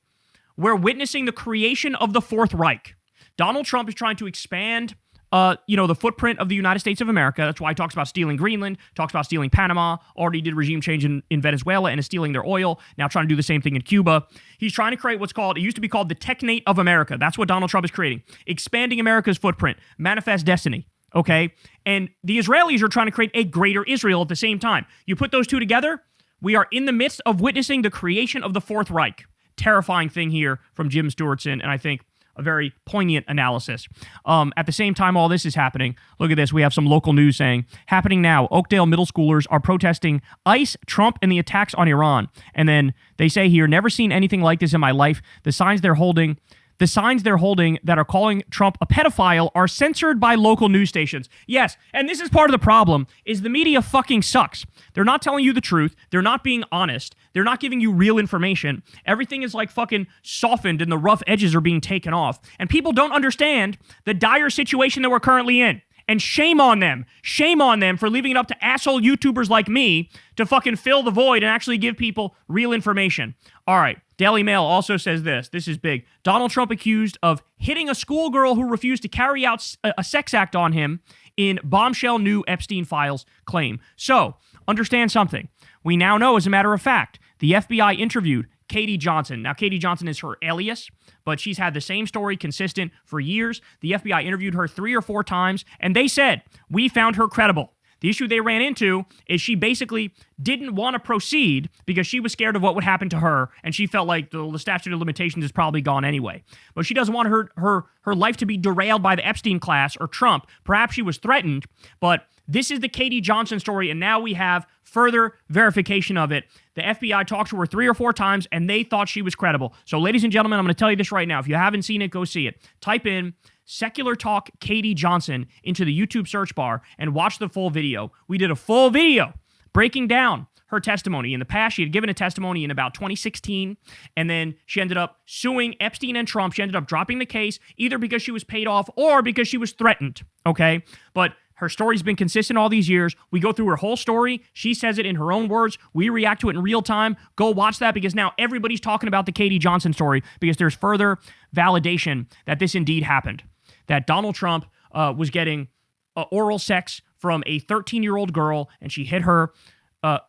we're witnessing the creation of the Fourth Reich. Donald Trump is trying to expand the footprint of the United States of America. That's why he talks about stealing Greenland, talks about stealing Panama, already did regime change in Venezuela and is stealing their oil, now trying to do the same thing in Cuba. He's trying to create it used to be called the technate of America. That's what Donald Trump is creating. Expanding America's footprint, manifest destiny, okay? And the Israelis are trying to create a greater Israel at the same time. You put those two together, we are in the midst of witnessing the creation of the Fourth Reich. Terrifying thing here from Jim Stewartson, and I think a very poignant analysis. At the same time all this is happening, look at this. We have some local news saying, happening now, Oakdale middle schoolers are protesting ICE, Trump, and the attacks on Iran. And then they say here, never seen anything like this in my life. The signs they're holding that are calling Trump a pedophile are censored by local news stations. Yes, and this is part of the problem, is the media fucking sucks. They're not telling you the truth. They're not being honest. They're not giving you real information. Everything is like fucking softened and the rough edges are being taken off. And people don't understand the dire situation that we're currently in. And shame on them. Shame on them for leaving it up to asshole YouTubers like me to fucking fill the void and actually give people real information. All right. Daily Mail also says this. This is big. Donald Trump accused of hitting a schoolgirl who refused to carry out a sex act on him in bombshell new Epstein files claim. So, understand something. We now know, as a matter of fact, the FBI interviewed Katie Johnson. Now, Katie Johnson is her alias, but she's had the same story consistent for years. The FBI interviewed her 3 or 4 times, and they said, we found her credible. The issue they ran into is she basically didn't want to proceed because she was scared of what would happen to her, and she felt like the statute of limitations is probably gone anyway. But she doesn't want her life to be derailed by the Epstein class or Trump. Perhaps she was threatened, but this is the Katie Johnson story, and now we have further verification of it. The FBI talked to her 3 or 4 times, and they thought she was credible. So, ladies and gentlemen, I'm going to tell you this right now. If you haven't seen it, go see it. Type in Secular Talk Katie Johnson into the YouTube search bar and watch the full video. We did a full video breaking down her testimony. In the past, she had given a testimony in about 2016, and then she ended up suing Epstein and Trump. She ended up dropping the case either because she was paid off or because she was threatened, okay? But her story's been consistent all these years. We go through her whole story. She says it in her own words. We react to it in real time. Go watch that because now everybody's talking about the Katie Johnson story because there's further validation that this indeed happened. That Donald Trump was getting oral sex from a 13-year-old girl, and she hit her.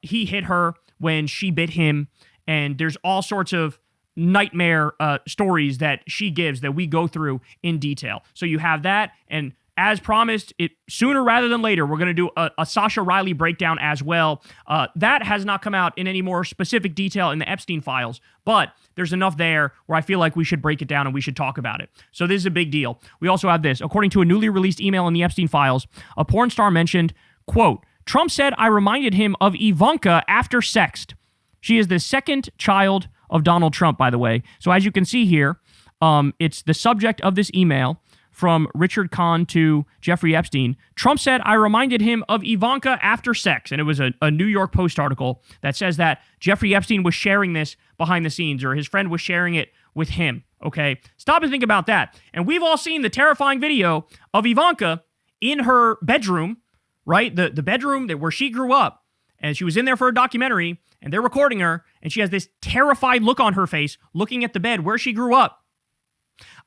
He hit her when she bit him, and there's all sorts of nightmare stories that she gives that we go through in detail. So you have that, and as promised, sooner rather than later, we're going to do a Sasha Riley breakdown as well. That has not come out in any more specific detail in the Epstein files, but there's enough there where I feel like we should break it down and we should talk about it. So this is a big deal. We also have this. According to a newly released email in the Epstein files, a porn star mentioned, quote, Trump said I reminded him of Ivanka after sexed. She is the second child of Donald Trump, by the way. So as you can see here, it's the subject of this email from Richard Kahn to Jeffrey Epstein. Trump said, I reminded him of Ivanka after sex. And it was a New York Post article that says that Jeffrey Epstein was sharing this behind the scenes, or his friend was sharing it with him. Okay, stop and think about that. And we've all seen the terrifying video of Ivanka in her bedroom, right? The bedroom where she grew up. And she was in there for a documentary, and they're recording her, and she has this terrified look on her face looking at the bed where she grew up.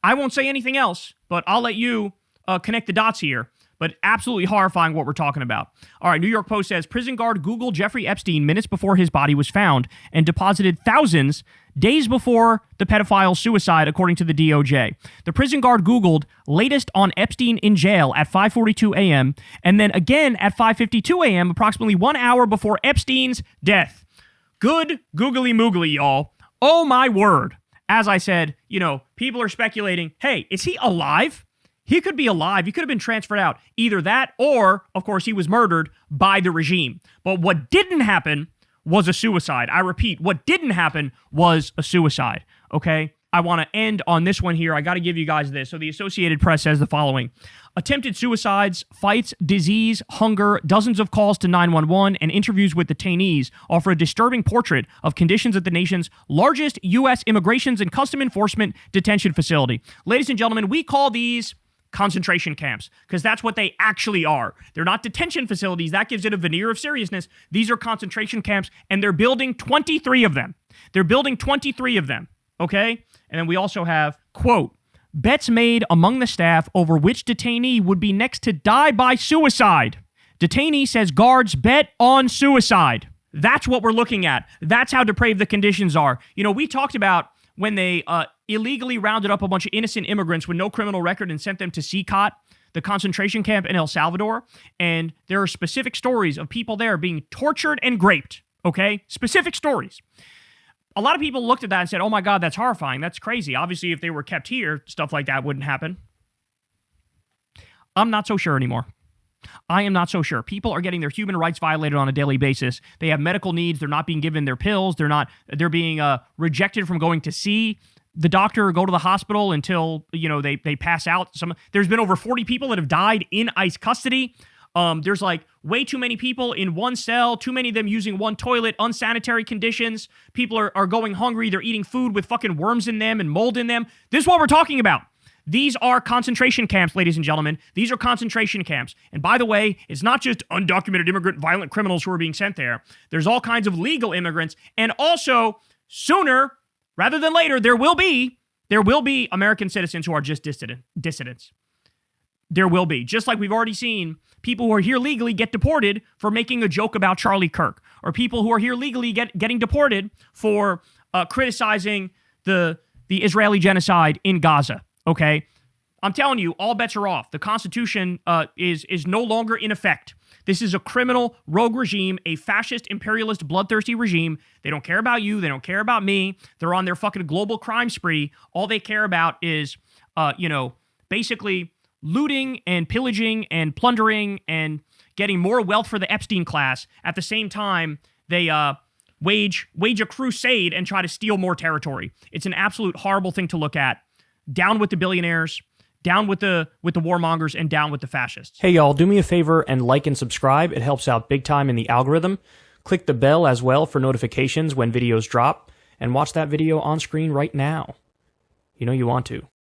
I won't say anything else, but I'll let you connect the dots here. But absolutely horrifying what we're talking about. All right, New York Post says, prison guard Googled Jeffrey Epstein minutes before his body was found and deposited thousands days before the pedophile's suicide, according to the DOJ. The prison guard Googled latest on Epstein in jail at 5:42 a.m. and then again at 5:52 a.m., approximately 1 hour before Epstein's death. Good googly moogly, y'all. Oh, my word. As I said, people are speculating, hey, is he alive? He could be alive. He could have been transferred out. Either that or, of course, he was murdered by the regime. But what didn't happen was a suicide. I repeat, what didn't happen was a suicide, okay? I want to end on this one here. I got to give you guys this. So the Associated Press says the following. Attempted suicides, fights, disease, hunger, dozens of calls to 911, and interviews with detainees offer a disturbing portrait of conditions at the nation's largest U.S. Immigrations and Custom Enforcement detention facility. Ladies and gentlemen, we call these concentration camps because that's what they actually are. They're not detention facilities. That gives it a veneer of seriousness. These are concentration camps, and they're building 23 of them. They're building 23 of them, okay? And then we also have, quote, Bets made among the staff over which detainee would be next to die by suicide. Detainee says guards bet on suicide. That's what we're looking at. That's how depraved the conditions are. You know, we talked about when they illegally rounded up a bunch of innocent immigrants with no criminal record and sent them to CCOT, the concentration camp in El Salvador. And there are specific stories of people there being tortured and raped. Okay? Specific stories. A lot of people looked at that and said, oh my God, that's horrifying. That's crazy. Obviously, if they were kept here, stuff like that wouldn't happen. I'm not so sure anymore. I am not so sure. People are getting their human rights violated on a daily basis. They have medical needs. They're not being given their pills. They're being rejected from going to see the doctor or go to the hospital until, you know, they pass out. There's been over 40 people that have died in ICE custody. There's like way too many people in one cell, too many of them using one toilet, unsanitary conditions. People are going hungry. They're eating food with fucking worms in them and mold in them. This is what we're talking about. These are concentration camps, ladies and gentlemen. These are concentration camps. And by the way, it's not just undocumented immigrant violent criminals who are being sent there. There's all kinds of legal immigrants. And also, sooner rather than later, there will be American citizens who are just dissidents. There will be. Just like we've already seen people who are here legally get deported for making a joke about Charlie Kirk. Or people who are here legally getting deported for criticizing the Israeli genocide in Gaza. Okay, I'm telling you, all bets are off. The Constitution is no longer in effect. This is a criminal, rogue regime, a fascist, imperialist, bloodthirsty regime. They don't care about you. They don't care about me. They're on their fucking global crime spree. All they care about is, basically looting and pillaging and plundering and getting more wealth for the Epstein class. At the same time, they wage a crusade and try to steal more territory. It's an absolute horrible thing to look at. Down with the billionaires, down with the warmongers, and down with the fascists. Hey y'all, do me a favor and like and subscribe. It helps out big time in the algorithm. Click the bell as well for notifications when videos drop, and watch that video on screen right now. You know you want to.